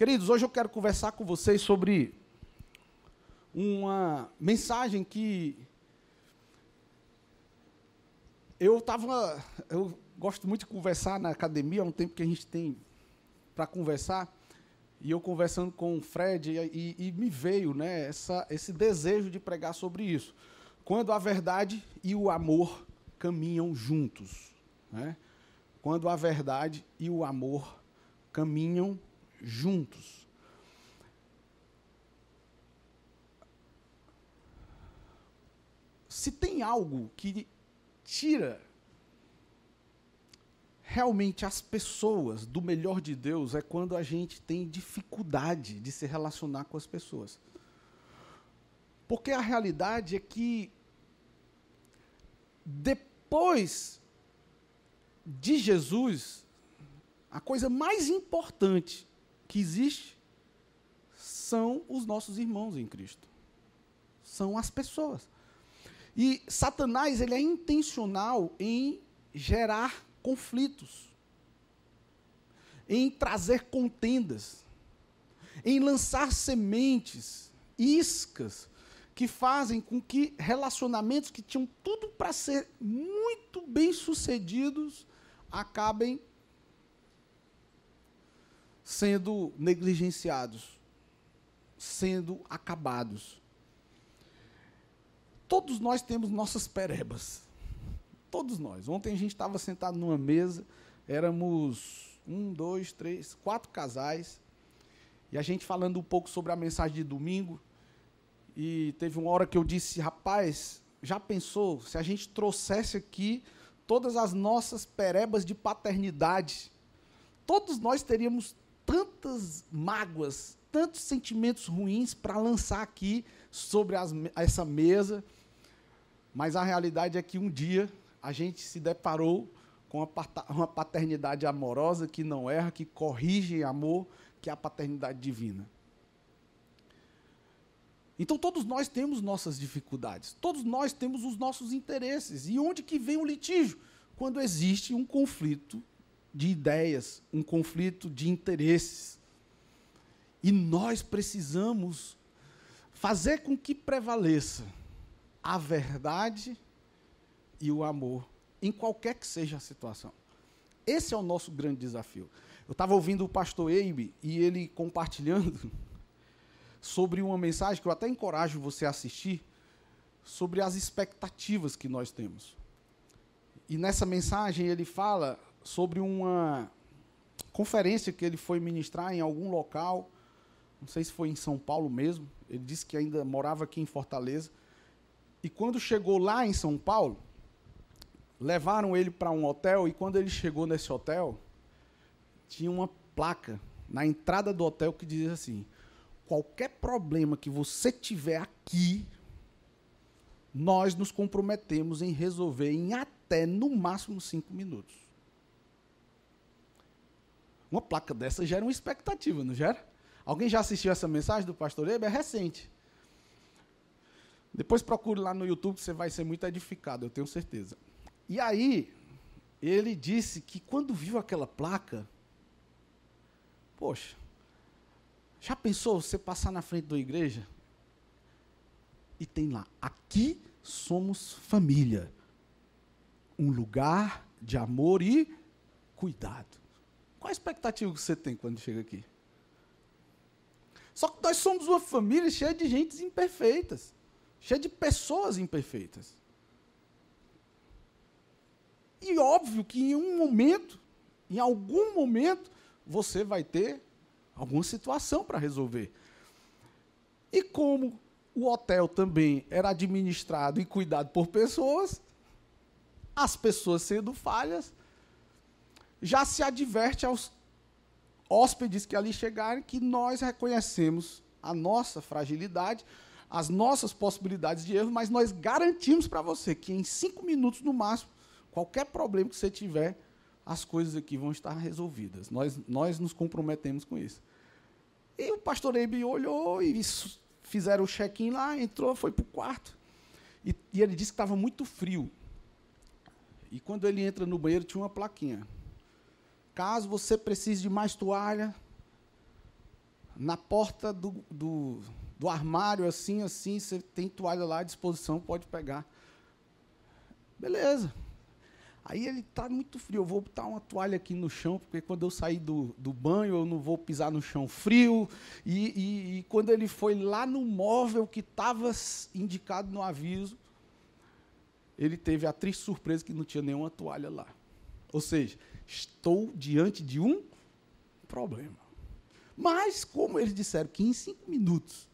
Queridos, hoje eu quero conversar com vocês sobre uma mensagem que eu gosto muito de conversar na academia, há um tempo que a gente tem para conversar, e eu conversando com o Fred, e me veio, né, esse desejo de pregar sobre isso. Quando a verdade e o amor caminham juntos. Né? Quando a verdade e o amor caminham juntos. Se tem algo que tira realmente as pessoas do melhor de Deus, é quando a gente tem dificuldade de se relacionar com as pessoas. Porque a realidade é que depois de Jesus, a coisa mais importante que existe são os nossos irmãos em Cristo. São as pessoas. E Satanás, ele é intencional em gerar conflitos, em trazer contendas, em lançar sementes, iscas, que fazem com que relacionamentos que tinham tudo para ser muito bem-sucedidos acabem sendo negligenciados, sendo acabados. Todos nós temos nossas perebas. Todos nós. Ontem a gente estava sentado numa mesa, éramos 4 casais, e a gente falando um pouco sobre a mensagem de domingo, e teve uma hora que eu disse, rapaz, já pensou se a gente trouxesse aqui todas as nossas perebas de paternidade? Todos nós teríamos tantas mágoas, tantos sentimentos ruins para lançar aqui sobre essa mesa, mas a realidade é que um dia a gente se deparou com uma paternidade amorosa que não erra, que corrige em amor, que é a paternidade divina. Então todos nós temos nossas dificuldades, todos nós temos os nossos interesses. E onde que vem o litígio? Quando existe um conflito de ideias, um conflito de interesses. E nós precisamos fazer com que prevaleça a verdade e o amor, em qualquer que seja a situação. Esse é o nosso grande desafio. Eu estava ouvindo o pastor Eibe, e ele compartilhando sobre uma mensagem que eu até encorajo você a assistir, sobre as expectativas que nós temos. E nessa mensagem ele fala sobre uma conferência que ele foi ministrar em algum local, não sei se foi em São Paulo mesmo, ele disse que ainda morava aqui em Fortaleza, e quando chegou lá em São Paulo, levaram ele para um hotel, e quando ele chegou nesse hotel, tinha uma placa na entrada do hotel que dizia assim: qualquer problema que você tiver aqui, nós nos comprometemos em resolver em até, no máximo, 5 minutos. Uma placa dessa gera uma expectativa, não gera? Alguém já assistiu essa mensagem do pastor Eibe? É recente. Depois procure lá no YouTube, você vai ser muito edificado, eu tenho certeza. E aí, ele disse que quando viu aquela placa, poxa, já pensou você passar na frente da igreja e tem lá, aqui somos família, um lugar de amor e cuidado. Qual a expectativa que você tem quando chega aqui? Só que nós somos uma família cheia de gente imperfeitas, cheia de pessoas imperfeitas. E óbvio que em algum momento, você vai ter alguma situação para resolver. E como o hotel também era administrado e cuidado por pessoas, as pessoas sendo falhas, já se adverte aos hóspedes que ali chegarem que nós reconhecemos a nossa fragilidade, as nossas possibilidades de erro, mas nós garantimos para você que em 5 minutos no máximo, qualquer problema que você tiver, as coisas aqui vão estar resolvidas. Nós nos comprometemos com isso. E o pastor Eibe olhou e fizeram o check-in lá, entrou, foi para o quarto. E ele disse que estava muito frio. E quando ele entra no banheiro, tinha uma plaquinha. Caso você precise de mais toalha, na porta do armário, assim, você tem toalha lá à disposição, pode pegar. Beleza. Aí ele está muito frio, eu vou botar uma toalha aqui no chão, porque quando eu sair do banho, eu não vou pisar no chão frio. E quando ele foi lá no móvel que estava indicado no aviso, ele teve a triste surpresa que não tinha nenhuma toalha lá. Ou seja, estou diante de um problema. Mas, como eles disseram que em 5 minutos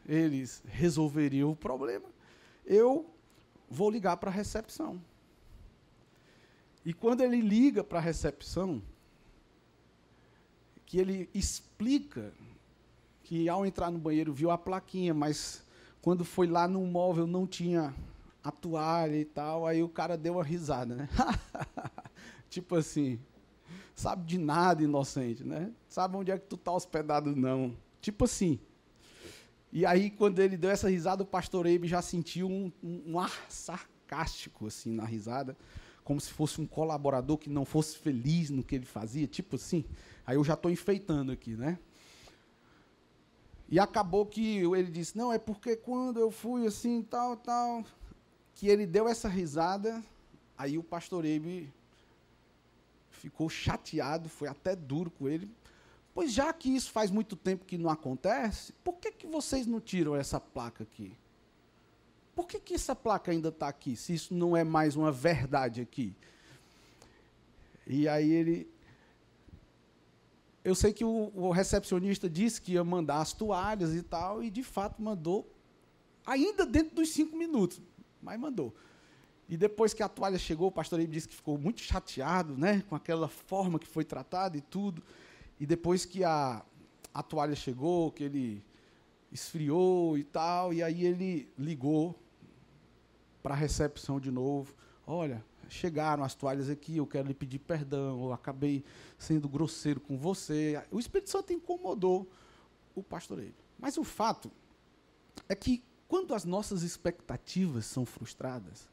eles resolveriam o problema, eu vou ligar para a recepção. E quando ele liga para a recepção, que ele explica que ao entrar no banheiro viu a plaquinha, mas quando foi lá no móvel não tinha a toalha e tal, aí o cara deu uma risada, né? Tipo assim, sabe de nada, inocente, né? Sabe onde é que tu está hospedado, não. Tipo assim. E aí, quando ele deu essa risada, o pastor Eibe já sentiu um ar sarcástico assim, na risada, como se fosse um colaborador que não fosse feliz no que ele fazia, tipo assim. Aí eu já estou enfeitando aqui, né? E acabou que ele disse, não, é porque quando eu fui assim, tal, que ele deu essa risada, aí o pastor Eibe ficou chateado, foi até duro com ele. Pois já que isso faz muito tempo que não acontece, por que vocês não tiram essa placa aqui? Por que essa placa ainda está aqui, se isso não é mais uma verdade aqui? E aí eu sei que o recepcionista disse que ia mandar as toalhas e tal, e de fato mandou, ainda dentro dos 5 minutos, mas mandou. E depois que a toalha chegou, o pastor Eibe disse que ficou muito chateado, né, com aquela forma que foi tratada e tudo. E depois que a toalha chegou, que ele esfriou e tal, e aí ele ligou para a recepção de novo. Olha, chegaram as toalhas aqui, eu quero lhe pedir perdão, eu acabei sendo grosseiro com você. O Espírito Santo incomodou o pastor Eibe. Mas o fato é que, quando as nossas expectativas são frustradas,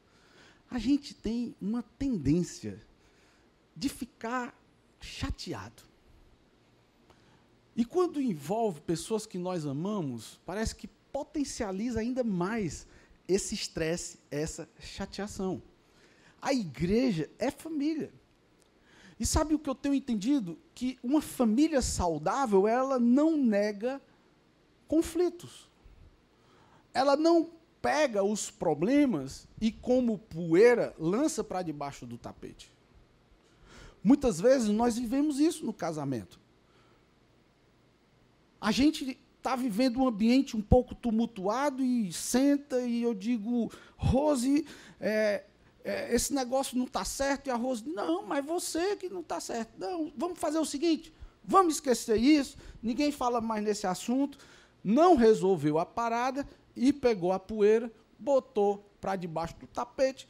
a gente tem uma tendência de ficar chateado. E quando envolve pessoas que nós amamos, parece que potencializa ainda mais esse estresse, essa chateação. A igreja é família. E sabe o que eu tenho entendido? Que uma família saudável, ela não nega conflitos. Ela não pega os problemas e, como poeira, lança para debaixo do tapete. Muitas vezes nós vivemos isso no casamento. A gente está vivendo um ambiente um pouco tumultuado e senta e eu digo, Rose, esse negócio não está certo, e a Rose, não, mas você que não está certo. Não, vamos fazer o seguinte, vamos esquecer isso, ninguém fala mais nesse assunto, não resolveu a parada e pegou a poeira, botou para debaixo do tapete,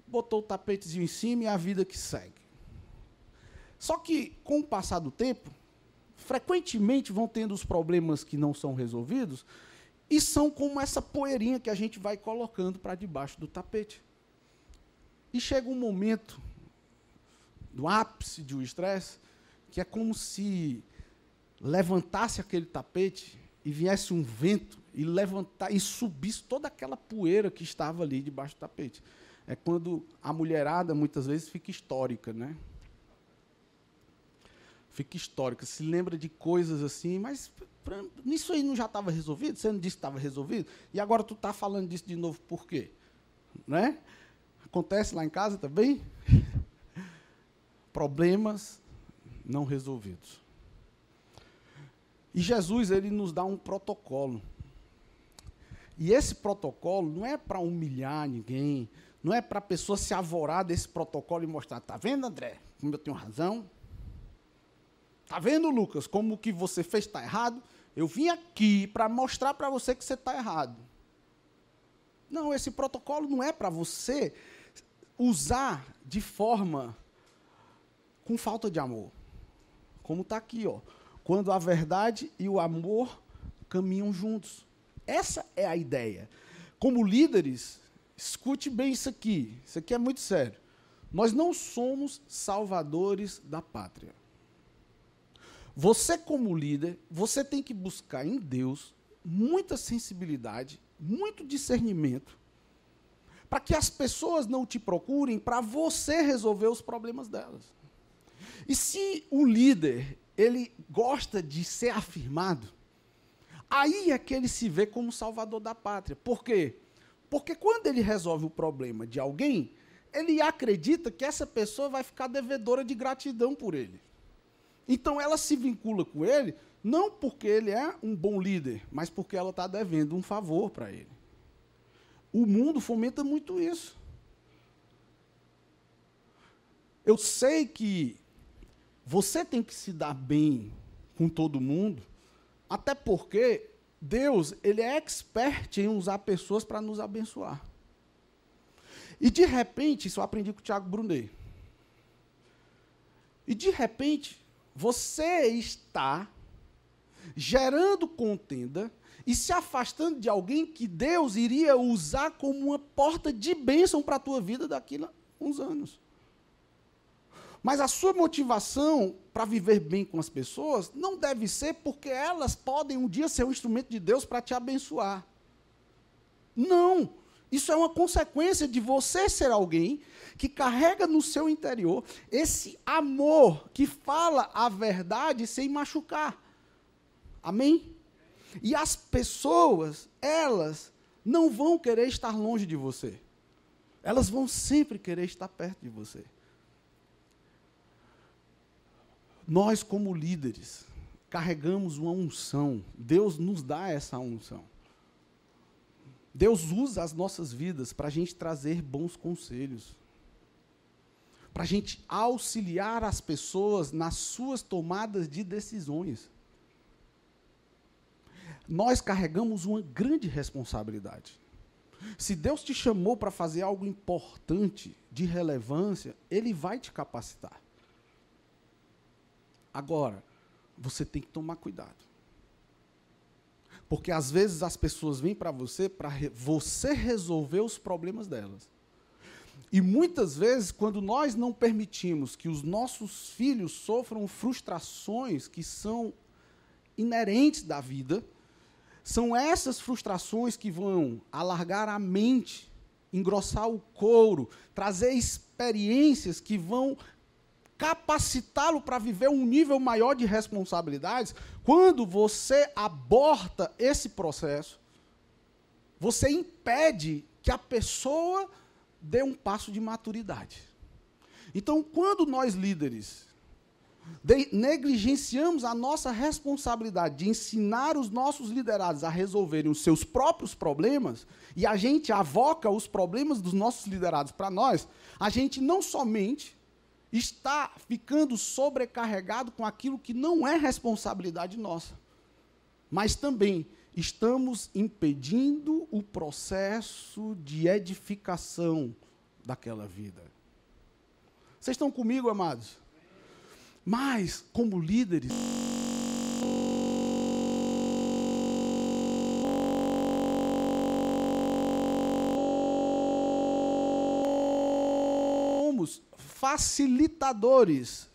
botou o tapetezinho em cima e a vida que segue. Só que, com o passar do tempo, frequentemente vão tendo os problemas que não são resolvidos e são como essa poeirinha que a gente vai colocando para debaixo do tapete. E chega um momento, do ápice de um estresse, que é como se levantasse aquele tapete e viesse um vento e levantar e subisse toda aquela poeira que estava ali debaixo do tapete. É quando a mulherada, muitas vezes, fica histórica, né? Fica histórica, se lembra de coisas assim, mas isso aí não já estava resolvido? Você não disse que estava resolvido? E agora tu está falando disso de novo por quê? Né? Acontece lá em casa também? Problemas não resolvidos. E Jesus, ele nos dá um protocolo. E esse protocolo não é para humilhar ninguém, não é para a pessoa se avorar desse protocolo e mostrar, tá vendo, André, como eu tenho razão? Tá vendo, Lucas, como o que você fez está errado? Eu vim aqui para mostrar para você que você está errado. Não, esse protocolo não é para você usar de forma com falta de amor. Como está aqui, ó. Quando a verdade e o amor caminham juntos. Essa é a ideia. Como líderes, escute bem isso aqui. Isso aqui é muito sério. Nós não somos salvadores da pátria. Você, como líder, você tem que buscar em Deus muita sensibilidade, muito discernimento, para que as pessoas não te procurem para você resolver os problemas delas. E se o líder, ele gosta de ser afirmado, aí é que ele se vê como salvador da pátria. Por quê? Porque quando ele resolve o problema de alguém, ele acredita que essa pessoa vai ficar devedora de gratidão por ele. Então ela se vincula com ele, não porque ele é um bom líder, mas porque ela está devendo um favor para ele. O mundo fomenta muito isso. Eu sei que você tem que se dar bem com todo mundo, até porque Deus, ele é expert em usar pessoas para nos abençoar. E de repente, isso eu aprendi com o Thiago Brunet. E de repente, você está gerando contenda e se afastando de alguém que Deus iria usar como uma porta de bênção para a tua vida daqui a uns anos. Mas a sua motivação para viver bem com as pessoas não deve ser porque elas podem um dia ser um instrumento de Deus para te abençoar. Não. Isso é uma consequência de você ser alguém que carrega no seu interior esse amor que fala a verdade sem machucar. Amém? E as pessoas, elas não vão querer estar longe de você. Elas vão sempre querer estar perto de você. Nós, como líderes, carregamos uma unção. Deus nos dá essa unção. Deus usa as nossas vidas para a gente trazer bons conselhos, para a gente auxiliar as pessoas nas suas tomadas de decisões. Nós carregamos uma grande responsabilidade. Se Deus te chamou para fazer algo importante, de relevância, Ele vai te capacitar. Agora, você tem que tomar cuidado. Porque às vezes as pessoas vêm para você resolver os problemas delas. E muitas vezes, quando nós não permitimos que os nossos filhos sofram frustrações que são inerentes da vida, são essas frustrações que vão alargar a mente, engrossar o couro, trazer experiências que vão capacitá-lo para viver um nível maior de responsabilidades. Quando você aborta esse processo, você impede que a pessoa dê um passo de maturidade. Então, quando nós líderes negligenciamos a nossa responsabilidade de ensinar os nossos liderados a resolverem os seus próprios problemas, e a gente avoca os problemas dos nossos liderados para nós, a gente não somente está ficando sobrecarregado com aquilo que não é responsabilidade nossa, mas também estamos impedindo o processo de edificação daquela vida. Vocês estão comigo, amados? Mas, como líderes, somos facilitadores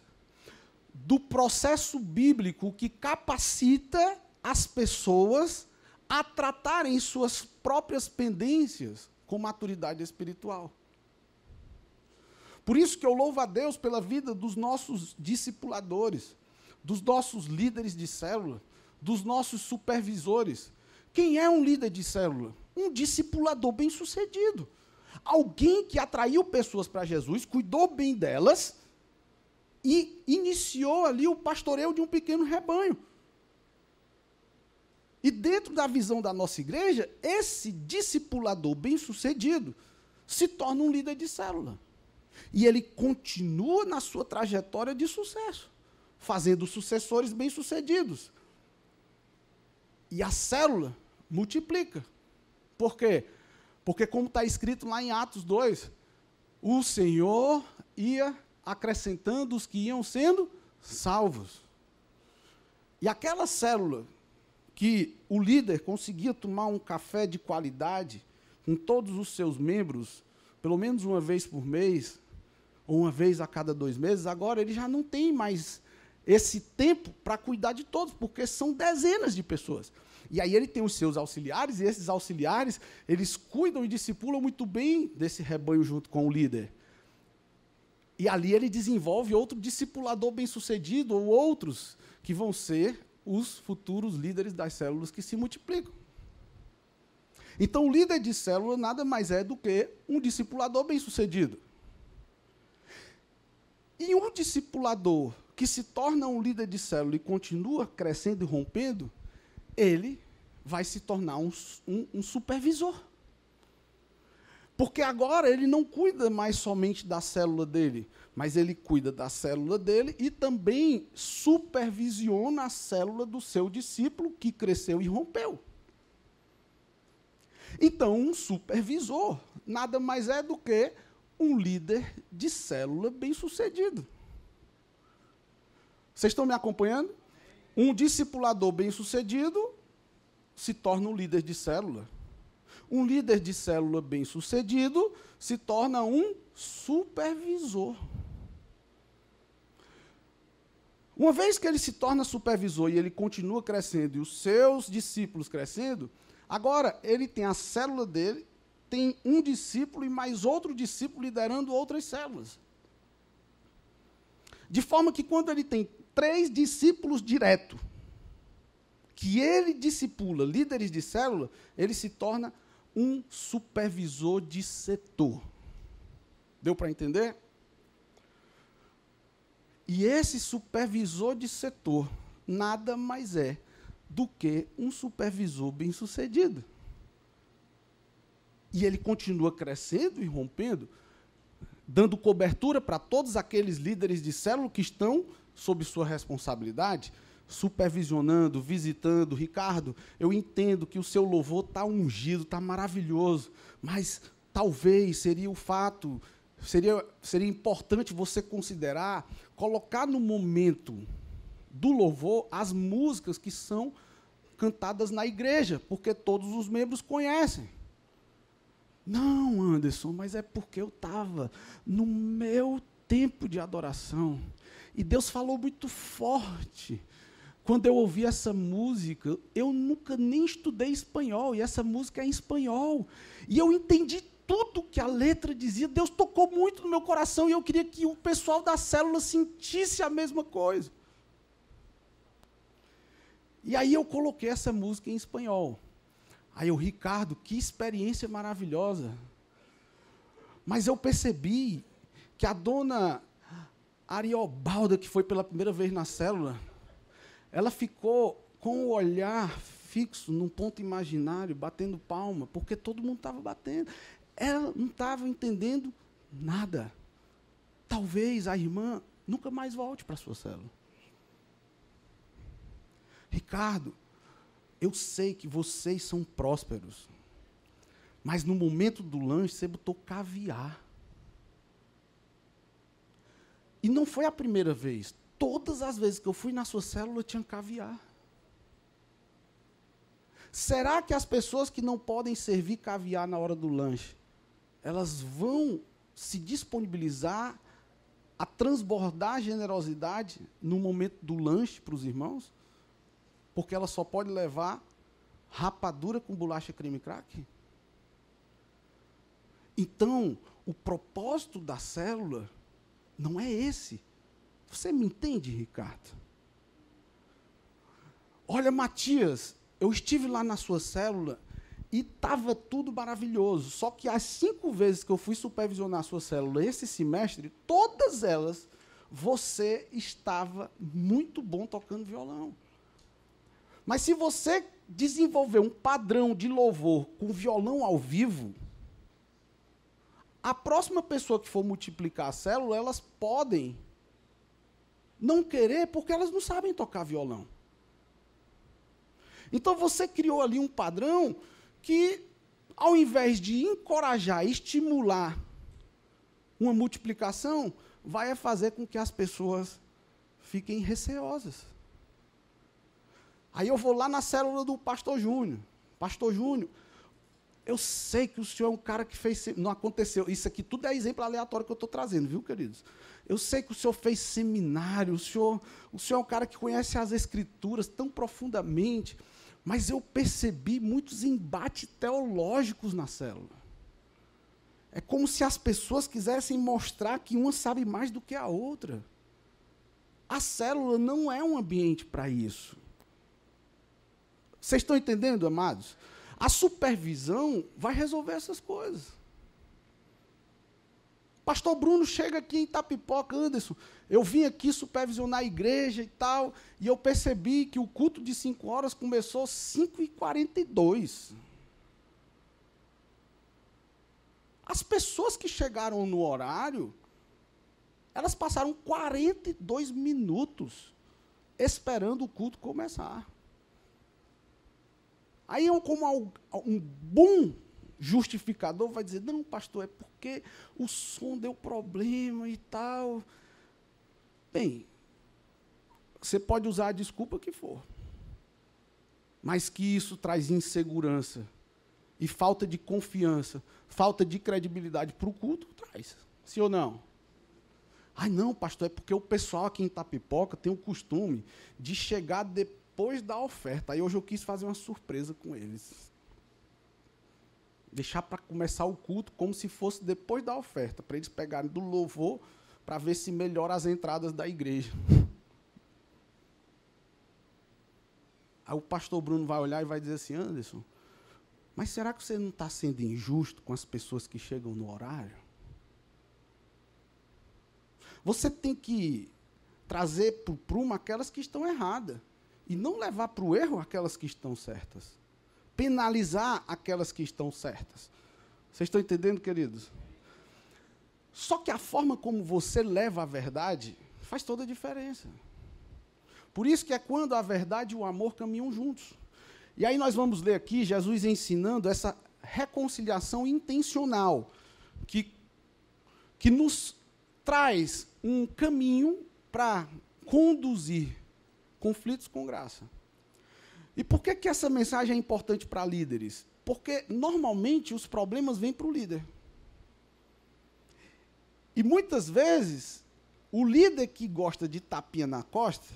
do processo bíblico que capacita as pessoas a tratarem suas próprias pendências com maturidade espiritual. Por isso que eu louvo a Deus pela vida dos nossos discipuladores, dos nossos líderes de célula, dos nossos supervisores. Quem é um líder de célula? Um discipulador bem-sucedido. Alguém que atraiu pessoas para Jesus, cuidou bem delas e iniciou ali o pastoreio de um pequeno rebanho. E dentro da visão da nossa igreja, esse discipulador bem-sucedido se torna um líder de célula. E ele continua na sua trajetória de sucesso, fazendo sucessores bem-sucedidos. E a célula multiplica. Por quê? Porque, como está escrito lá em Atos 2, o Senhor ia acrescentando os que iam sendo salvos. E aquela célula que o líder conseguia tomar um café de qualidade com todos os seus membros, pelo menos uma vez por mês, ou uma vez a cada 2 meses, agora ele já não tem mais esse tempo para cuidar de todos, porque são dezenas de pessoas. E aí ele tem os seus auxiliares, e esses auxiliares, eles cuidam e discipulam muito bem desse rebanho junto com o líder. E ali ele desenvolve outro discipulador bem-sucedido, ou outros que vão ser os futuros líderes das células que se multiplicam. Então, o líder de célula nada mais é do que um discipulador bem-sucedido. E um discipulador que se torna um líder de célula e continua crescendo e rompendo, ele vai se tornar um supervisor. Porque agora ele não cuida mais somente da célula dele, mas ele cuida da célula dele e também supervisiona a célula do seu discípulo que cresceu e rompeu. Então, um supervisor nada mais é do que um líder de célula bem-sucedido. Vocês estão me acompanhando? Um discipulador bem-sucedido se torna um líder de célula. Um líder de célula bem-sucedido se torna um supervisor. Uma vez que ele se torna supervisor e ele continua crescendo e os seus discípulos crescendo, agora ele tem a célula dele, tem um discípulo e mais outro discípulo liderando outras células. De forma que quando ele tem 3 discípulos direto, que ele discipula, líderes de célula, ele se torna um supervisor de setor. Deu para entender? E esse supervisor de setor nada mais é do que um supervisor bem-sucedido. E ele continua crescendo e rompendo, dando cobertura para todos aqueles líderes de célula que estão sob sua responsabilidade, supervisionando, visitando. Ricardo, eu entendo que o seu louvor está ungido, está maravilhoso, mas talvez seria importante você considerar, colocar no momento do louvor as músicas que são cantadas na igreja, porque todos os membros conhecem. Não, Anderson, mas é porque eu estava no meu tempo de adoração. E Deus falou muito forte. Quando eu ouvi essa música, eu nunca nem estudei espanhol, e essa música é em espanhol. E eu entendi tudo que a letra dizia. Deus tocou muito no meu coração, e eu queria que o pessoal da célula sentisse a mesma coisa. E aí eu coloquei essa música em espanhol. Aí eu, Ricardo, que experiência maravilhosa. Mas eu percebi que a dona Ariobalda, que foi pela primeira vez na célula, ela ficou com o olhar fixo num ponto imaginário, batendo palma, porque todo mundo estava batendo. Ela não estava entendendo nada. Talvez a irmã nunca mais volte para a sua célula. Ricardo, eu sei que vocês são prósperos, mas no momento do lanche você botou caviar. E não foi a primeira vez. Todas as vezes que eu fui na sua célula tinha caviar. Será que as pessoas que não podem servir caviar na hora do lanche, elas vão se disponibilizar a transbordar generosidade no momento do lanche para os irmãos? Porque ela só pode levar rapadura com bolacha creme crack? Então, o propósito da célula não é esse. Você me entende, Ricardo? Olha, Matias, eu estive lá na sua célula e estava tudo maravilhoso. Só que as 5 vezes que eu fui supervisionar a sua célula esse semestre, todas elas, você estava muito bom tocando violão. Mas se você desenvolver um padrão de louvor com violão ao vivo, a próxima pessoa que for multiplicar a célula, elas podem não querer porque elas não sabem tocar violão. Então você criou ali um padrão que, ao invés de encorajar, estimular uma multiplicação, vai fazer com que as pessoas fiquem receosas. Aí eu vou lá na célula do pastor Júnior. Pastor Júnior, Eu sei que o senhor é um cara que fez... Não aconteceu. Isso aqui tudo é exemplo aleatório que eu estou trazendo, viu, queridos? Eu sei que o senhor fez seminário, o senhor é um cara que conhece as Escrituras tão profundamente, mas eu percebi muitos embates teológicos na célula. É como se as pessoas quisessem mostrar que uma sabe mais do que a outra. A célula não é um ambiente para isso. Vocês estão entendendo, amados? A supervisão vai resolver essas coisas. Pastor Bruno chega aqui em Itapipoca, Anderson, eu vim aqui supervisionar a igreja e tal, e eu percebi que o culto de 5 horas começou às 5h42. As pessoas que chegaram no horário, elas passaram 42 minutos esperando o culto começar. Aí, como um bom justificador vai dizer, não, pastor, é porque o som deu problema e tal. Bem, você pode usar a desculpa que for, mas que isso traz insegurança e falta de confiança, falta de credibilidade para o culto, traz. Sim ou não? Ai, não, pastor, é porque o pessoal aqui em Itapipoca tem o costume de chegar depois da oferta. Aí hoje eu quis fazer uma surpresa com eles. Deixar para começar o culto como se fosse depois da oferta, para eles pegarem do louvor, para ver se melhora as entradas da igreja. Aí o pastor Bruno vai olhar e vai dizer assim, Anderson, mas será que você não está sendo injusto com as pessoas que chegam no horário? Você tem que trazer para o prumo aquelas que estão erradas, e não levar para o erro aquelas que estão certas. Penalizar aquelas que estão certas. Vocês estão entendendo, queridos? Só que a forma como você leva a verdade faz toda a diferença. Por isso que é quando a verdade e o amor caminham juntos. E aí nós vamos ler aqui Jesus ensinando essa reconciliação intencional, que nos traz um caminho para conduzir conflitos com graça. E por que essa mensagem é importante para líderes? Porque, normalmente, os problemas vêm para o líder. E, muitas vezes, o líder que gosta de tapinha na costa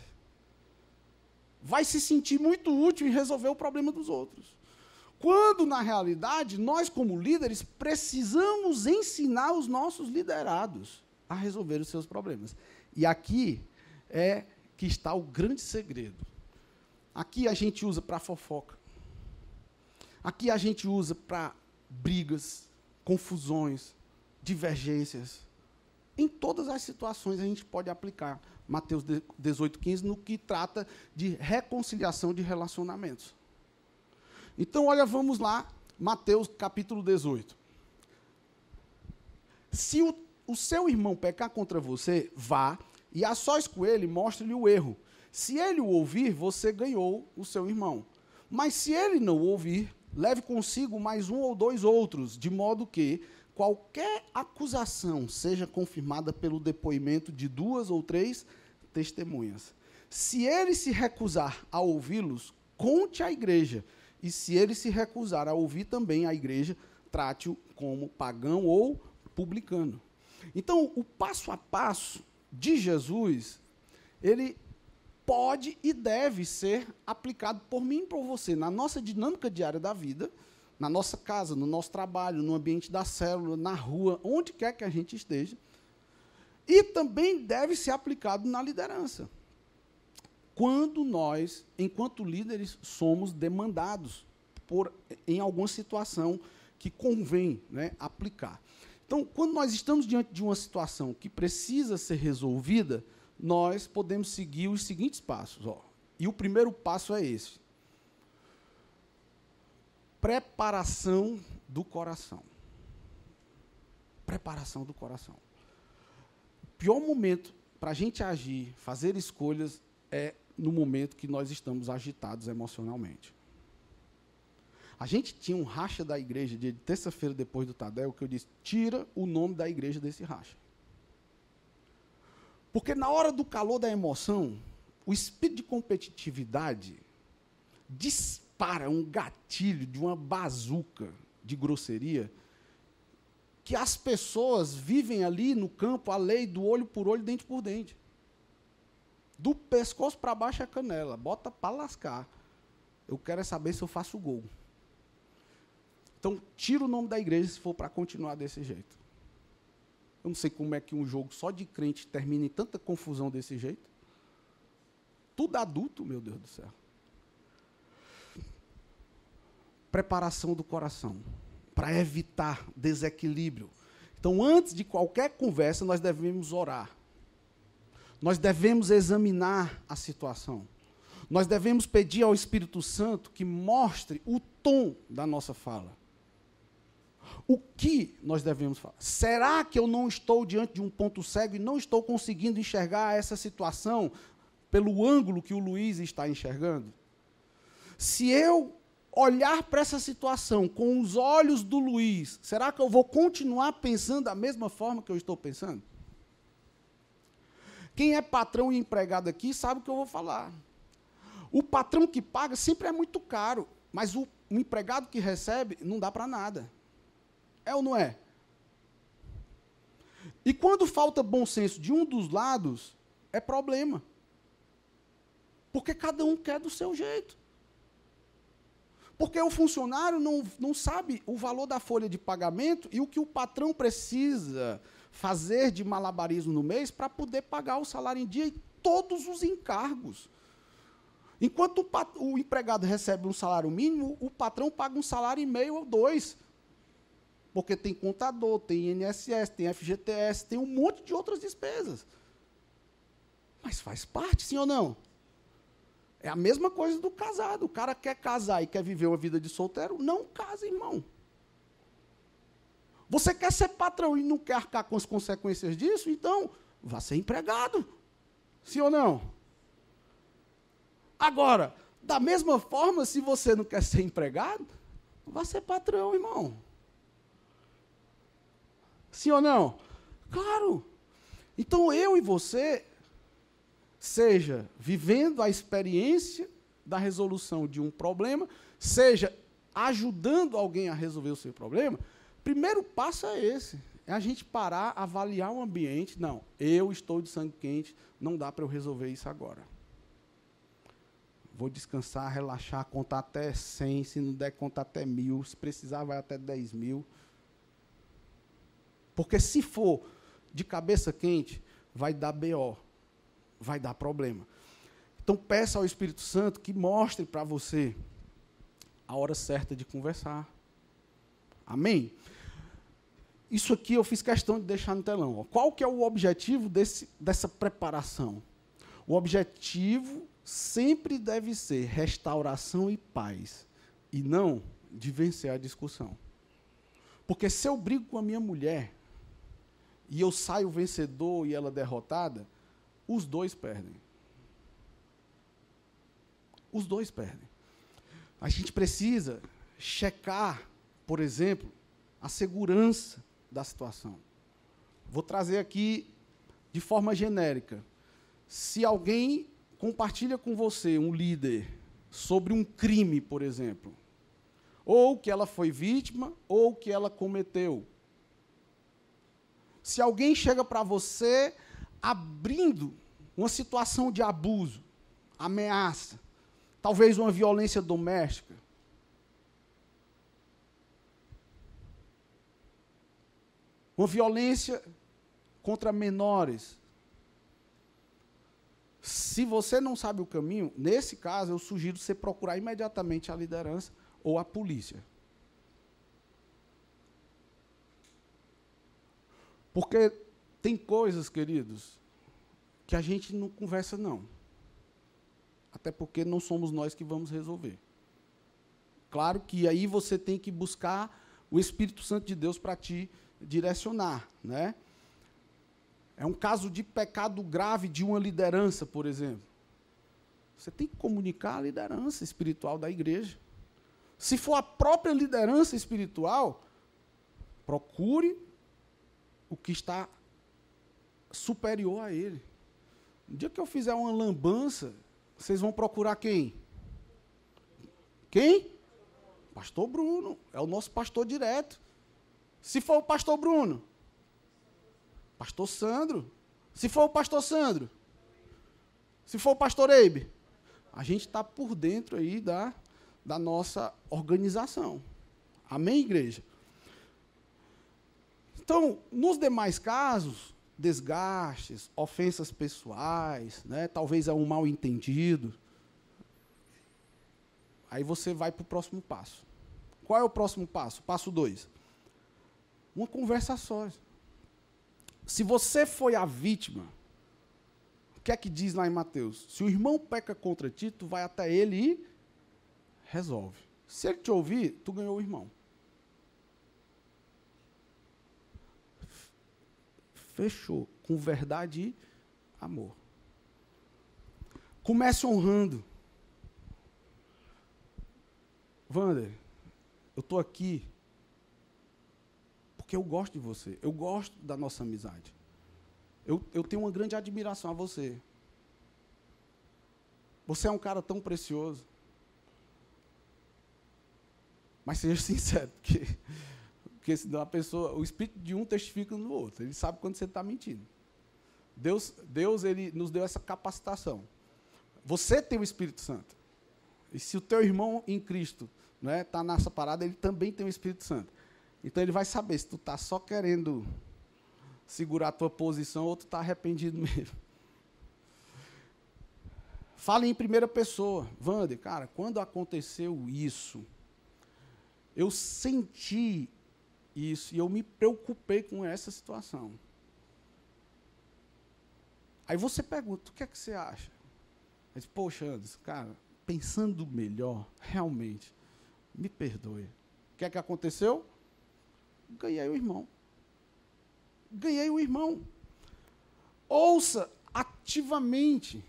vai se sentir muito útil em resolver o problema dos outros. Quando, na realidade, nós, como líderes, precisamos ensinar os nossos liderados a resolver os seus problemas. E aqui é que está o grande segredo. Aqui a gente usa para fofoca. Aqui a gente usa para brigas, confusões, divergências. Em todas as situações a gente pode aplicar Mateus 18:15 no que trata de reconciliação de relacionamentos. Então, olha, vamos lá, Mateus capítulo 18. Se o seu irmão pecar contra você, vá e a sós com ele mostre-lhe o erro. Se ele o ouvir, você ganhou o seu irmão. Mas se ele não o ouvir, leve consigo mais 1 ou 2 outros, de modo que qualquer acusação seja confirmada pelo depoimento de 2 ou 3 testemunhas. Se ele se recusar a ouvi-los, conte à igreja. E se ele se recusar a ouvir também a igreja, trate-o como pagão ou publicano. Então, o passo a passo de Jesus, ele pode e deve ser aplicado por mim e por você, na nossa dinâmica diária da vida, na nossa casa, no nosso trabalho, no ambiente da célula, na rua, onde quer que a gente esteja. E também deve ser aplicado na liderança. Quando nós, enquanto líderes, somos demandados em alguma situação que convém, né, aplicar. Então, quando nós estamos diante de uma situação que precisa ser resolvida, nós podemos seguir os seguintes passos. E o primeiro passo é esse. Preparação do coração. Preparação do coração. O pior momento para a gente agir, fazer escolhas, é no momento que nós estamos agitados emocionalmente. A gente tinha um racha da igreja, dia de terça-feira depois do Tadel, que eu disse, tira o nome da igreja desse racha. Porque na hora do calor da emoção, o espírito de competitividade dispara um gatilho de uma bazuca de grosseria, que as pessoas vivem ali no campo a lei do olho por olho, dente por dente. Do pescoço para baixo é a canela, bota para lascar. Eu quero é saber se eu faço gol. Então, tira o nome da igreja se for para continuar desse jeito. Eu não sei como é que um jogo só de crente termina em tanta confusão desse jeito. Tudo adulto, meu Deus do céu. Preparação do coração, para evitar desequilíbrio. Então, antes de qualquer conversa, nós devemos orar. Nós devemos examinar a situação. Nós devemos pedir ao Espírito Santo que mostre o tom da nossa fala. O que nós devemos falar? Será que eu não estou diante de um ponto cego e não estou conseguindo enxergar essa situação pelo ângulo que o Luiz está enxergando? Se eu olhar para essa situação com os olhos do Luiz, será que eu vou continuar pensando da mesma forma que eu estou pensando? Quem é patrão e empregado aqui sabe o que eu vou falar. O patrão que paga sempre é muito caro, mas o empregado que recebe não dá para nada. É ou não é? E quando falta bom senso de um dos lados, é problema. Porque cada um quer do seu jeito. Porque o funcionário não sabe o valor da folha de pagamento e o que o patrão precisa fazer de malabarismo no mês para poder pagar o salário em dia e todos os encargos. Enquanto o empregado recebe um salário mínimo, o patrão paga um salário e meio ou 2. Porque tem contador, tem INSS, tem FGTS, tem um monte de outras despesas. Mas faz parte, sim ou não? É a mesma coisa do casado. O cara quer casar e quer viver uma vida de solteiro, não casa, irmão. Você quer ser patrão e não quer arcar com as consequências disso? Então, vá ser empregado. Sim ou não? Agora, da mesma forma, se você não quer ser empregado, vá ser patrão, irmão. Sim ou não? Claro. Então, eu e você, seja vivendo a experiência da resolução de um problema, seja ajudando alguém a resolver o seu problema, primeiro passo é esse. É a gente parar, avaliar o ambiente. Não, eu estou de sangue quente, não dá para eu resolver isso agora. Vou descansar, relaxar, contar até 100, se não der, contar até 1000, se precisar, vai até 10.000. Porque se for de cabeça quente, vai dar BO, vai dar problema. Então, peça ao Espírito Santo que mostre para você a hora certa de conversar. Amém? Isso aqui eu fiz questão de deixar no telão. Qual que é o objetivo dessa preparação? O objetivo sempre deve ser restauração e paz, e não de vencer a discussão. Porque se eu brigo com a minha mulher, e eu saio vencedor e ela derrotada, os dois perdem. Os dois perdem. A gente precisa checar, por exemplo, a segurança da situação. Vou trazer aqui de forma genérica. Se alguém compartilha com você, um líder, sobre um crime, por exemplo, ou que ela foi vítima, ou que ela cometeu. Se alguém chega para você abrindo uma situação de abuso, ameaça, talvez uma violência doméstica, uma violência contra menores. Se você não sabe o caminho, nesse caso, eu sugiro você procurar imediatamente a liderança ou a polícia. Porque tem coisas, queridos, que a gente não conversa, não. Até porque não somos nós que vamos resolver. Claro que aí você tem que buscar o Espírito Santo de Deus para te direcionar, né? É um caso de pecado grave de uma liderança, por exemplo. Você tem que comunicar a liderança espiritual da igreja. Se for a própria liderança espiritual, procure o que está superior a ele. No dia que eu fizer uma lambança, vocês vão procurar quem? Quem? Pastor Bruno, é o nosso pastor direto. Se for o pastor Bruno, pastor Sandro. Se for o pastor Sandro, se for o pastor Eibe, a gente está por dentro aí da nossa organização. Amém, igreja? Então, nos demais casos, desgastes, ofensas pessoais, né, talvez é um mal-entendido, aí você vai para o próximo passo. Qual é o próximo passo? Passo 2. Uma conversa sós. Se você foi a vítima, o que é que diz lá em Mateus? Se o irmão peca contra ti, tu vai até ele e resolve. Se ele te ouvir, tu ganhou o irmão. Fechou. Com verdade e amor. Comece honrando. Wander, eu estou aqui porque eu gosto de você. Eu gosto da nossa amizade. Eu tenho uma grande admiração a você. Você é um cara tão precioso. Mas seja sincero, porque senão a pessoa, o espírito de um testifica no outro. Ele sabe quando você está mentindo. Deus ele nos deu essa capacitação. Você tem o Espírito Santo. E se o teu irmão em Cristo está nessa parada, ele também tem o Espírito Santo. Então ele vai saber se tu está só querendo segurar a tua posição ou tu está arrependido mesmo. Fale em primeira pessoa. Wander, cara, quando aconteceu isso, eu senti isso e eu me preocupei com essa situação. Aí você pergunta, o que é que você acha? Eu disse, poxa, Anderson, cara, pensando melhor, realmente, me perdoe. O que é que aconteceu? Ganhei o irmão. Ganhei o irmão. Ouça ativamente.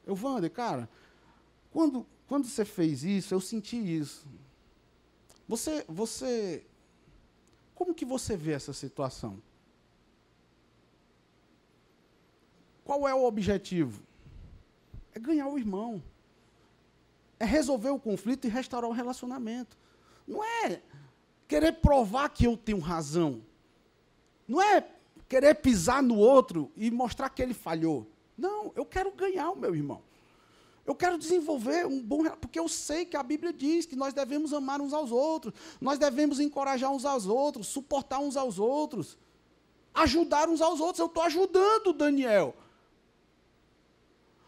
Wander, cara, quando você fez isso, eu senti isso. Como que você vê essa situação? Qual é o objetivo? É ganhar o irmão. É resolver o conflito e restaurar o relacionamento. Não é querer provar que eu tenho razão. Não é querer pisar no outro e mostrar que ele falhou. Não, eu quero ganhar o meu irmão. Eu quero desenvolver um bom relacionamento, porque eu sei que a Bíblia diz que nós devemos amar uns aos outros, nós devemos encorajar uns aos outros, suportar uns aos outros, ajudar uns aos outros. Eu estou ajudando o Daniel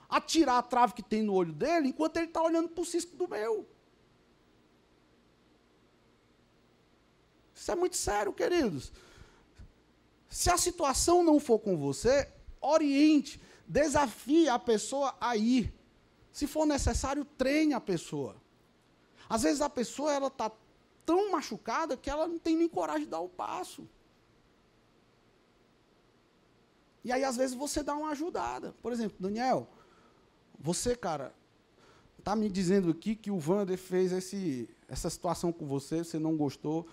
a tirar a trave que tem no olho dele, enquanto ele está olhando para o cisco do meu. Isso é muito sério, queridos. Se a situação não for com você, oriente, desafie a pessoa a ir. Se for necessário, treine a pessoa. Às vezes a pessoa está tão machucada que ela não tem nem coragem de dar o passo. E aí, às vezes, você dá uma ajudada. Por exemplo, Daniel, você, cara, está me dizendo aqui que o Wander fez essa situação com você, você não gostou.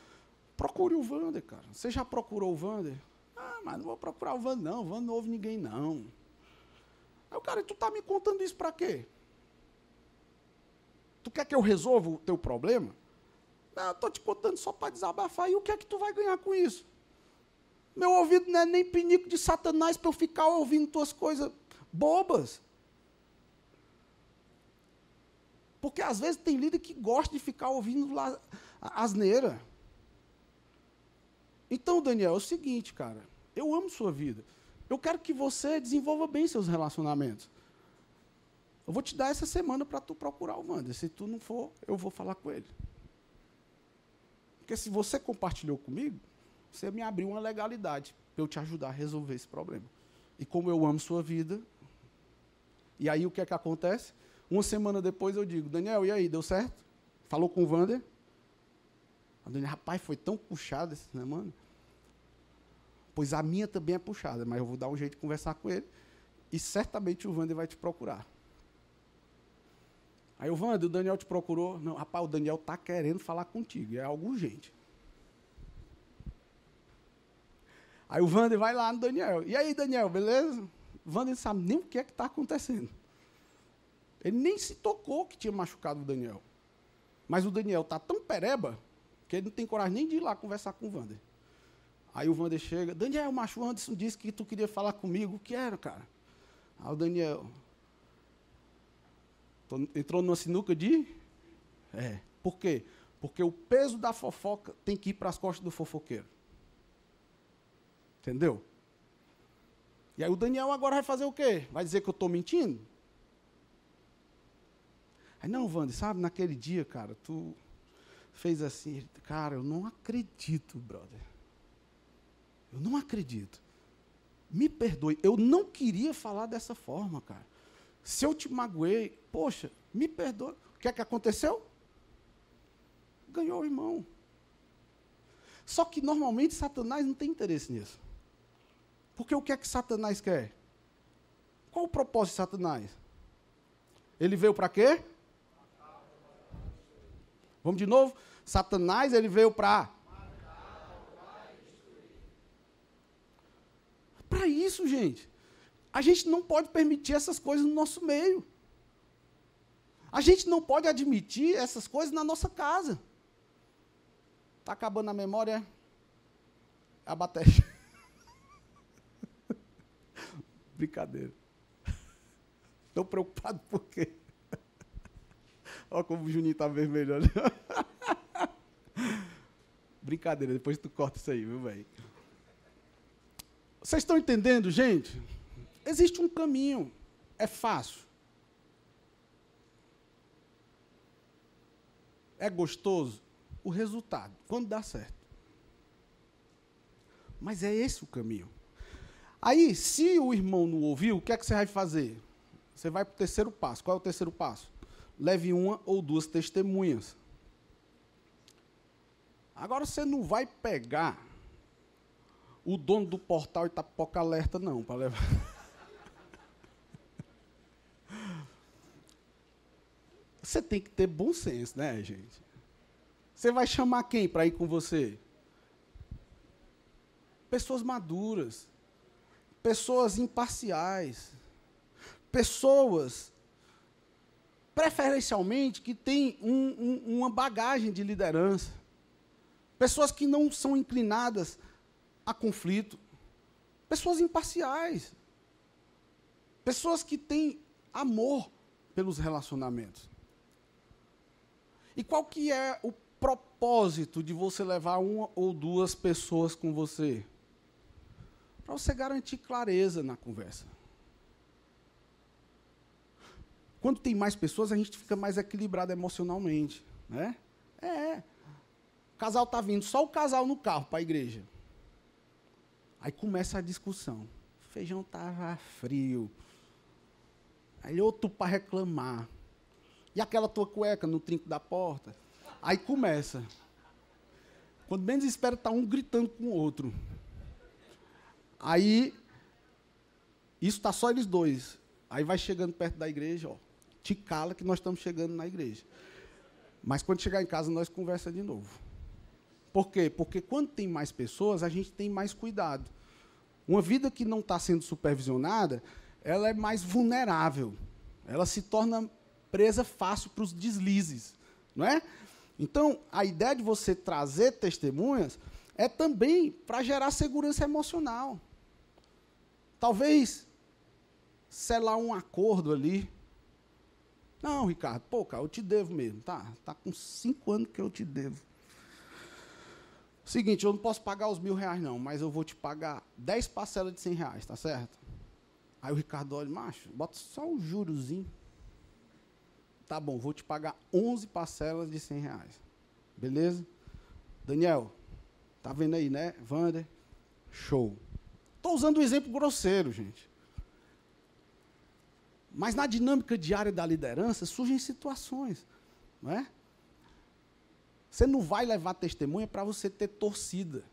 Procure o Wander, cara. Você já procurou o Wander? Ah, mas não vou procurar o Wander, não. O Wander não ouve ninguém, não. Aí o cara, tu está me contando isso para quê? Tu quer que eu resolva o teu problema? Não, eu estou te contando só para desabafar. E o que é que tu vai ganhar com isso? Meu ouvido não é nem pinico de Satanás para eu ficar ouvindo tuas coisas bobas. Porque às vezes tem líder que gosta de ficar ouvindo lá asneira. Então, Daniel, é o seguinte, cara. Eu amo sua vida. Eu quero que você desenvolva bem seus relacionamentos. Eu vou te dar essa semana para tu procurar o Wander. Se tu não for, eu vou falar com ele. Porque se você compartilhou comigo, você me abriu uma legalidade para eu te ajudar a resolver esse problema. E como eu amo sua vida, e aí o que é que acontece? Uma semana depois eu digo, Daniel, e aí, deu certo? Falou com o Wander? A Daniel, rapaz, foi tão puxada essa semana. Pois a minha também é puxada, mas eu vou dar um jeito de conversar com ele. E certamente o Wander vai te procurar. Aí o Wander, o Daniel te procurou? Não, rapaz, o Daniel está querendo falar contigo, é algo urgente. Aí o Wander vai lá no Daniel. E aí, Daniel, beleza? O Wander não sabe nem o que é que está acontecendo. Ele nem se tocou que tinha machucado o Daniel. Mas o Daniel está tão pereba que ele não tem coragem nem de ir lá conversar com o Wander. Aí o Wander chega, Daniel, macho, o Anderson disse que tu queria falar comigo. O que era, cara? Aí o Daniel... Entrou numa sinuca de... Por quê? Porque o peso da fofoca tem que ir para as costas do fofoqueiro. Entendeu? E aí o Daniel agora vai fazer o quê? Vai dizer que eu estou mentindo? Aí, não, Wander, sabe, naquele dia, cara, tu fez assim. Cara, eu não acredito, brother. Eu não acredito. Me perdoe, eu não queria falar dessa forma, cara. Se eu te magoei, poxa, me perdoe. O que é que aconteceu? Ganhou o irmão. Só que, normalmente, Satanás não tem interesse nisso. Porque o que é que Satanás quer? Qual o propósito de Satanás? Ele veio para quê? Vamos de novo? Satanás, ele veio para... Para isso, gente. A gente não pode permitir essas coisas no nosso meio. A gente não pode admitir essas coisas na nossa casa. Está acabando a memória? A bateria. Brincadeira. Estou preocupado por quê? Olha como o Juninho está vermelho ali. Brincadeira, depois tu corta isso aí, viu, velho? Vocês estão entendendo, gente? Existe um caminho. É fácil. É gostoso? O resultado, quando dá certo. Mas é esse o caminho. Aí, se o irmão não ouviu, o que é que você vai fazer? Você vai para o terceiro passo. Qual é o terceiro passo? Leve uma ou duas testemunhas. Agora, você não vai pegar o dono do portal Itapoca Alerta, não, para levar. Você tem que ter bom senso, né, gente? Você vai chamar quem para ir com você? Pessoas maduras, pessoas imparciais, pessoas, preferencialmente, que têm uma bagagem de liderança, pessoas que não são inclinadas a conflito, pessoas imparciais, pessoas que têm amor pelos relacionamentos. E qual que é o propósito de você levar uma ou duas pessoas com você? Para você garantir clareza na conversa. Quando tem mais pessoas, a gente fica mais equilibrado emocionalmente, né? O casal está vindo, só o casal no carro para a igreja. Aí começa a discussão. O feijão estava frio. Aí outro para reclamar. E aquela tua cueca no trinco da porta? Aí começa. Quando menos espera, está um gritando com o outro. Aí, isso está só eles dois. Aí vai chegando perto da igreja, ó, te cala que nós estamos chegando na igreja. Mas quando chegar em casa, nós conversa de novo. Por quê? Porque quando tem mais pessoas, a gente tem mais cuidado. Uma vida que não está sendo supervisionada, ela é mais vulnerável. Ela se torna presa fácil para os deslizes, não é? Então, a ideia de você trazer testemunhas é também para gerar segurança emocional. Talvez selar um acordo ali. Não, Ricardo, pô, cara, eu te devo mesmo. Tá com 5 anos que eu te devo. Seguinte, eu não posso pagar os R$1.000, não, mas eu vou te pagar 10 parcelas de R$100, tá certo? Aí o Ricardo olha, macho, bota só um jurozinho. Tá bom, vou te pagar 11 parcelas de R$100. Beleza? Daniel, tá vendo aí, né? Wander, show. Estou usando um exemplo grosseiro, gente. Mas na dinâmica diária da liderança surgem situações, não é? Você não vai levar testemunha para você ter torcida,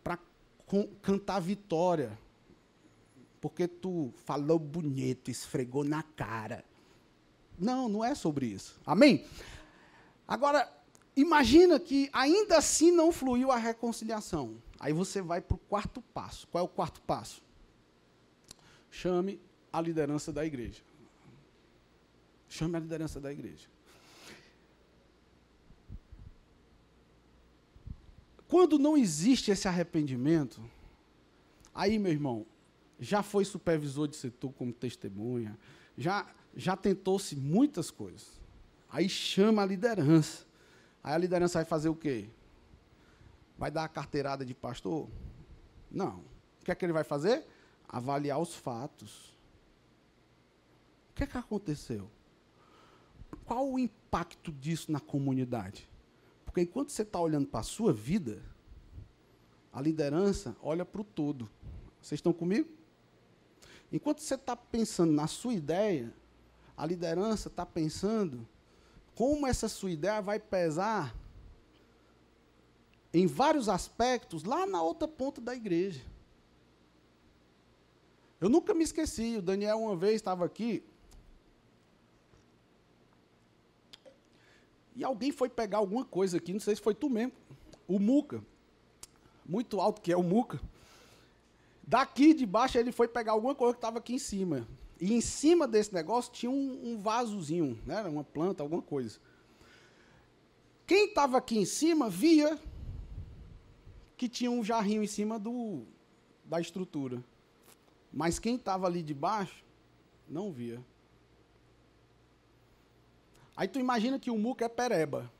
para cantar vitória, porque tu falou bonito, esfregou na cara. Não, não é sobre isso. Amém? Agora, imagina que ainda assim não fluiu a reconciliação. Aí você vai para o quarto passo. Qual é o quarto passo? Chame a liderança da igreja. Chame a liderança da igreja. quando não existe esse arrependimento, aí, meu irmão, já foi supervisor de setor como testemunha, já tentou-se muitas coisas. Aí chama a liderança. Aí a liderança vai fazer o quê? Vai dar a carteirada de pastor? Não. O que é que ele vai fazer? Avaliar os fatos. O que é que aconteceu? Qual o impacto disso na comunidade? Porque enquanto você está olhando para a sua vida, a liderança olha para o todo. Vocês estão comigo? Enquanto você está pensando na sua ideia, a liderança está pensando como essa sua ideia vai pesar em vários aspectos lá na outra ponta da igreja. Eu nunca me esqueci, o Daniel uma vez estava aqui, e alguém foi pegar alguma coisa aqui, não sei se foi tu mesmo, o Muca, muito alto que é o Muca, daqui de baixo ele foi pegar alguma coisa que estava aqui em cima, e em cima desse negócio tinha um vasozinho, né, uma planta, alguma coisa. Quem estava aqui em cima via que tinha um jarrinho em cima da estrutura, mas quem estava ali de baixo não via. Aí tu imagina que o Muca é pereba.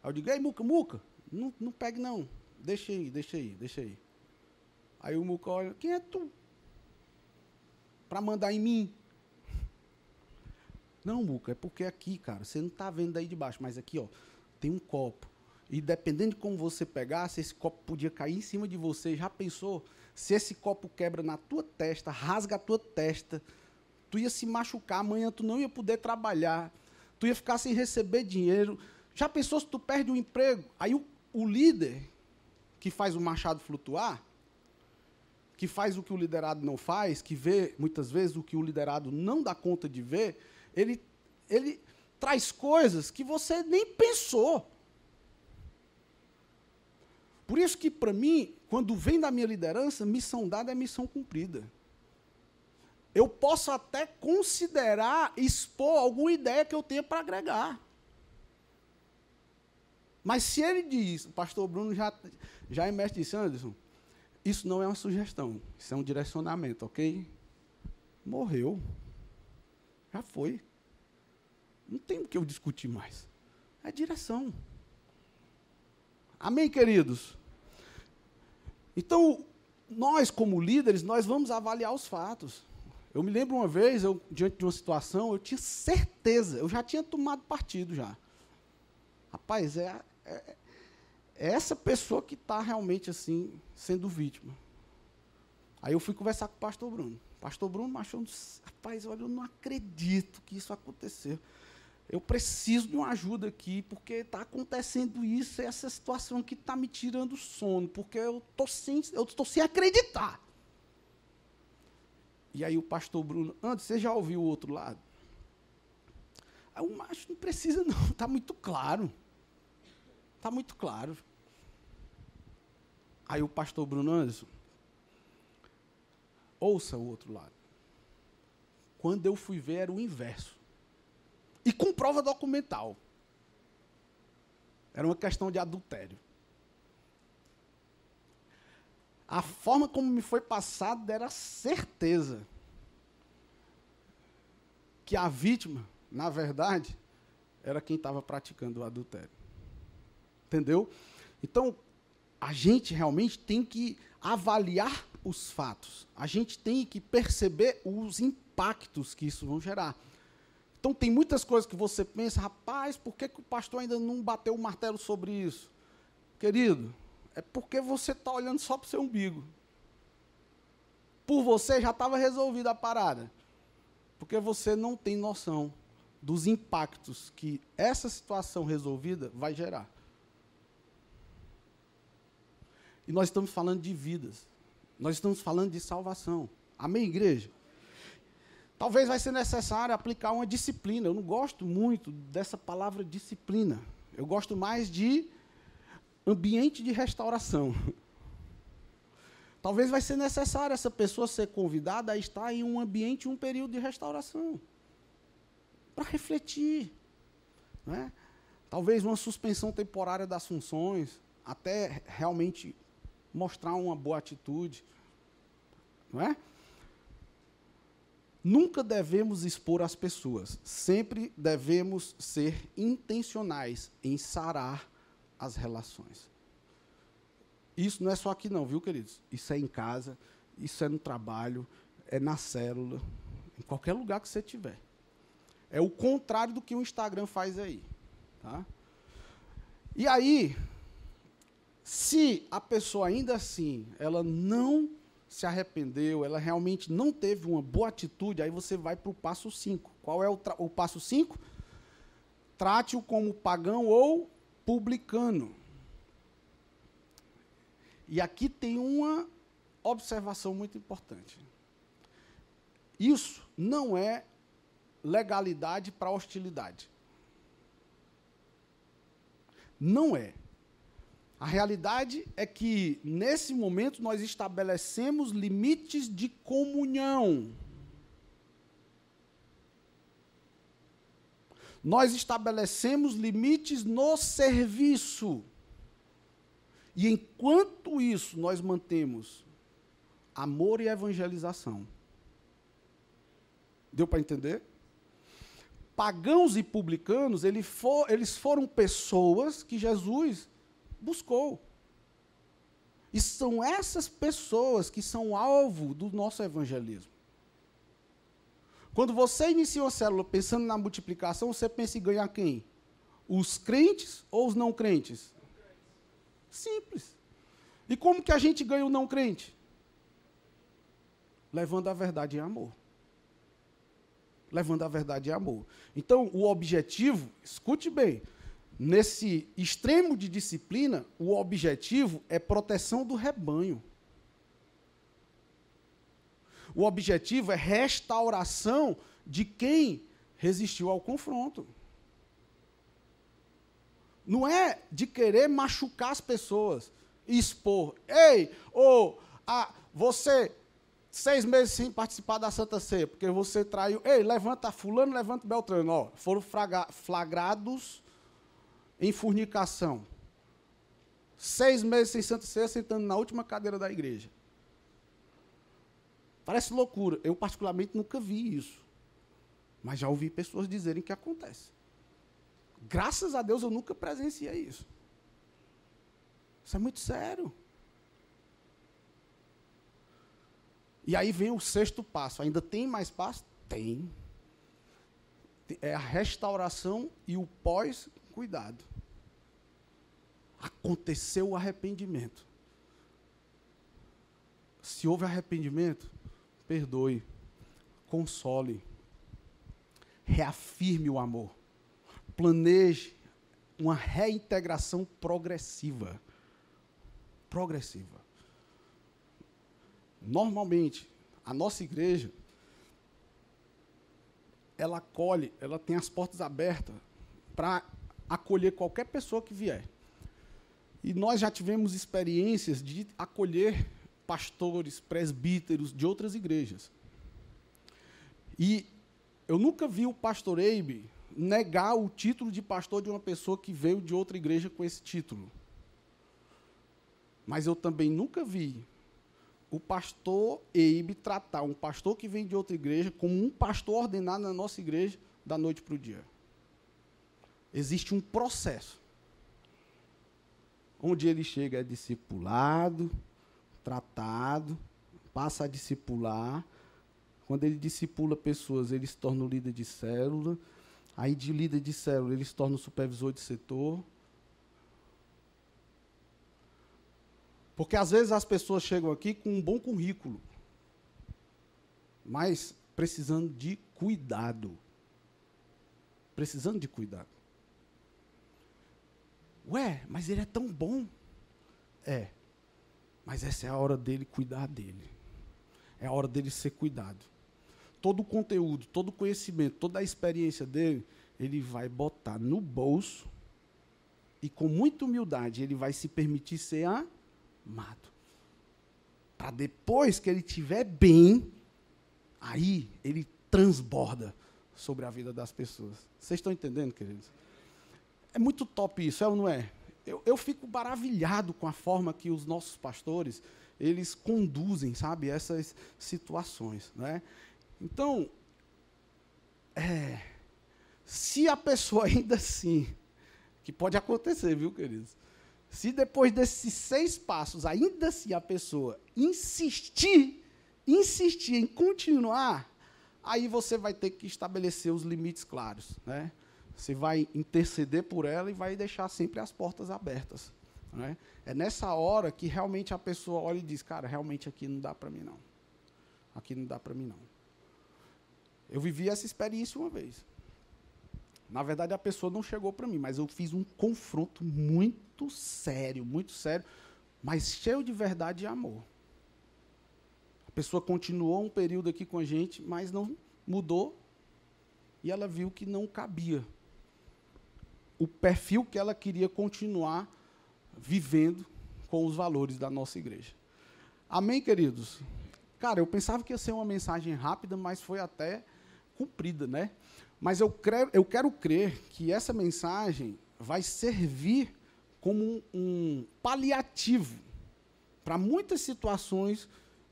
Aí eu digo, ei, Muca, não pegue não, deixa aí. Aí o Muca olha, quem é tu? Para mandar em mim. Não, Muca, é porque aqui, cara, você não está vendo daí de baixo, mas aqui, ó, tem um copo. E dependendo de como você pegasse, esse copo podia cair em cima de você. Já pensou? Se esse copo quebra na tua testa, rasga a tua testa, tu ia se machucar, amanhã tu não ia poder trabalhar, tu ia ficar sem receber dinheiro. Já pensou se tu perde o emprego? Aí o líder, que faz o machado flutuar, que faz o que o liderado não faz, que vê, muitas vezes, o que o liderado não dá conta de ver, ele traz coisas que você nem pensou. Por isso que, para mim, quando vem da minha liderança, missão dada é missão cumprida. Eu posso até considerar, expor alguma ideia que eu tenha para agregar. Mas se ele diz, o pastor Bruno já é mestre disse, Anderson, isso não é uma sugestão, isso é um direcionamento, ok? Morreu. Já foi. Não tem o que eu discutir mais. É direção. Amém, queridos? Então, nós, como líderes, nós vamos avaliar os fatos. Eu me lembro uma vez, diante de uma situação, eu tinha certeza, eu já tinha tomado partido já. Rapaz, é essa pessoa que está realmente assim, sendo vítima. Aí eu fui conversar com o pastor Bruno. Pastor Bruno achou, rapaz, olha, eu não acredito que isso aconteceu. Eu preciso de uma ajuda aqui, porque está acontecendo isso, essa situação aqui está me tirando o sono, porque eu estou sem acreditar. E aí o pastor Bruno, antes, você já ouviu o outro lado? Aí o macho não precisa não, está muito claro. Está muito claro. Aí o pastor Bruno Anderson, ouça o outro lado. Quando eu fui ver, era o inverso. E com prova documental. Era uma questão de adultério. A forma como me foi passado era certeza que a vítima, na verdade, era quem estava praticando o adultério. Entendeu? Então, a gente realmente tem que avaliar os fatos. A gente tem que perceber os impactos que isso vão gerar. Então, tem muitas coisas que você pensa, rapaz, por que o pastor ainda não bateu o martelo sobre isso? Querido, é porque você está olhando só para o seu umbigo. Por você já estava resolvida a parada. Porque você não tem noção dos impactos que essa situação resolvida vai gerar. E nós estamos falando de vidas. Nós estamos falando de salvação. Amém, igreja? Talvez vai ser necessário aplicar uma disciplina. Eu não gosto muito dessa palavra disciplina. Eu gosto mais de ambiente de restauração. Talvez vai ser necessário essa pessoa ser convidada a estar em um ambiente, um período de restauração. Para refletir. Né? Talvez uma suspensão temporária das funções. até realmente mostrar uma boa atitude, não é? Nunca devemos expor as pessoas, sempre devemos ser intencionais em sarar as relações. Isso não é só aqui não, viu, queridos? Isso é em casa, isso é no trabalho, é na célula, em qualquer lugar que você estiver. É o contrário do que o Instagram faz aí. Tá? E aí, se a pessoa ainda assim, ela não se arrependeu, ela realmente não teve uma boa atitude, aí você vai para o passo 5. Qual é o passo 5? Trate-o como pagão ou publicano. E aqui tem uma observação muito importante. Isso não é legalidade para hostilidade. Não é. A realidade é que, nesse momento, nós estabelecemos limites de comunhão. Nós estabelecemos limites no serviço. E, enquanto isso, nós mantemos amor e evangelização. Deu para entender? Pagãos e publicanos, eles foram pessoas que Jesus buscou. E são essas pessoas que são alvo do nosso evangelismo. Quando você inicia uma célula pensando na multiplicação, você pensa em ganhar quem? Os crentes ou os não crentes? Simples. E como que a gente ganha o não crente? Levando a verdade em amor. Levando a verdade em amor. Então, o objetivo, escute bem, nesse extremo de disciplina, o objetivo é proteção do rebanho. O objetivo é restauração de quem resistiu ao confronto. Não é de querer machucar as pessoas, expor. Ei, você 6 meses sem participar da Santa Ceia, porque você traiu. Ei, levanta fulano, levanta Beltrano. Ó, foram flagrados em fornicação. 6 meses sem Santa Ceia, sentando na última cadeira da igreja. Parece loucura. Eu, particularmente, nunca vi isso. Mas já ouvi pessoas dizerem que acontece. Graças a Deus, eu nunca presenciei isso. Isso é muito sério. E aí vem o 6º passo. Ainda tem mais passo? Tem. É a restauração e o pós-cuidado. Aconteceu o arrependimento. Se houve arrependimento, perdoe, console, reafirme o amor, planeje uma reintegração progressiva. Progressiva. Normalmente, a nossa igreja, ela acolhe, ela tem as portas abertas para acolher qualquer pessoa que vier. E nós já tivemos experiências de acolher pastores, presbíteros de outras igrejas. E eu nunca vi o pastor Eibe negar o título de pastor de uma pessoa que veio de outra igreja com esse título. Mas eu também nunca vi o pastor Eibe tratar um pastor que vem de outra igreja como um pastor ordenado na nossa igreja da noite para o dia. Existe um processo onde ele chega, é discipulado, tratado, passa a discipular. Quando ele discipula pessoas, ele se torna o líder de célula. Aí, de líder de célula, ele se torna o supervisor de setor. Porque, às vezes, as pessoas chegam aqui com um bom currículo, mas precisando de cuidado. Precisando de cuidado. Ué, mas ele é tão bom. É. Mas essa é a hora dele cuidar dele. É a hora dele ser cuidado. Todo o conteúdo, todo o conhecimento, toda a experiência dele, ele vai botar no bolso e, com muita humildade, ele vai se permitir ser amado. Para depois que ele estiver bem, aí ele transborda sobre a vida das pessoas. Vocês estão entendendo, queridos? É muito top isso, é ou não é? eu fico maravilhado com a forma que os nossos pastores, eles conduzem, sabe, essas situações, né? Então, se a pessoa ainda assim, que pode acontecer, viu, queridos? Se depois desses 6 passos, ainda assim a pessoa insistir em continuar, aí você vai ter que estabelecer os limites claros, né? Você vai interceder por ela e vai deixar sempre as portas abertas, né? É nessa hora que realmente a pessoa olha e diz, cara, realmente aqui não dá para mim não. Aqui não dá para mim não. Eu vivi essa experiência uma vez. Na verdade, a pessoa não chegou para mim, mas eu fiz um confronto muito sério, mas cheio de verdade e amor. A pessoa continuou um período aqui com a gente, mas não mudou, e ela viu que não cabia o perfil que ela queria continuar vivendo com os valores da nossa igreja. Amém, queridos? Cara, eu pensava que ia ser uma mensagem rápida, mas foi até cumprida, né? Mas eu quero crer que essa mensagem vai servir como um paliativo para muitas situações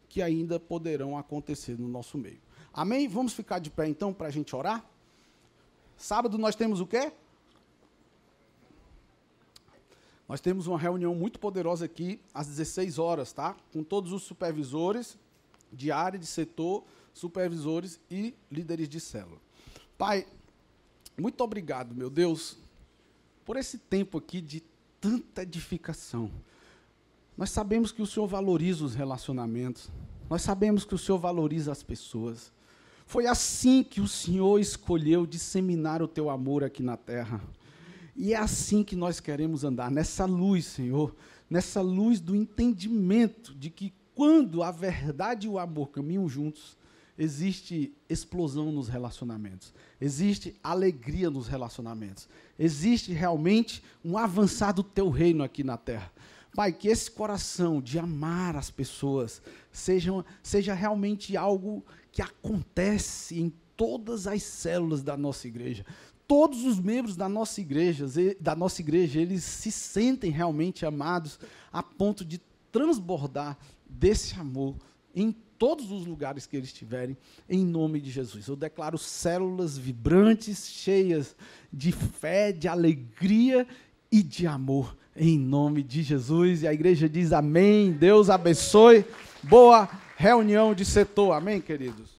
que ainda poderão acontecer no nosso meio. Amém? Vamos ficar de pé, então, para a gente orar? Sábado nós temos o quê? Nós temos uma reunião muito poderosa aqui, às 16 horas, tá? Com todos os supervisores de área, de setor, supervisores e líderes de célula. Pai, muito obrigado, meu Deus, por esse tempo aqui de tanta edificação. Nós sabemos que o Senhor valoriza os relacionamentos, nós sabemos que o Senhor valoriza as pessoas. Foi assim que o Senhor escolheu disseminar o teu amor aqui na terra. E é assim que nós queremos andar, nessa luz, Senhor, nessa luz do entendimento de que quando a verdade e o amor caminham juntos, existe explosão nos relacionamentos, existe alegria nos relacionamentos, existe realmente um avançar do teu reino aqui na terra. Pai, que esse coração de amar as pessoas seja realmente algo que acontece em todas as células da nossa igreja. Todos os membros da nossa igreja, eles se sentem realmente amados a ponto de transbordar desse amor em todos os lugares que eles estiverem, em nome de Jesus. Eu declaro células vibrantes, cheias de fé, de alegria e de amor, em nome de Jesus. E a igreja diz amém, Deus abençoe, boa reunião de setor, amém, queridos?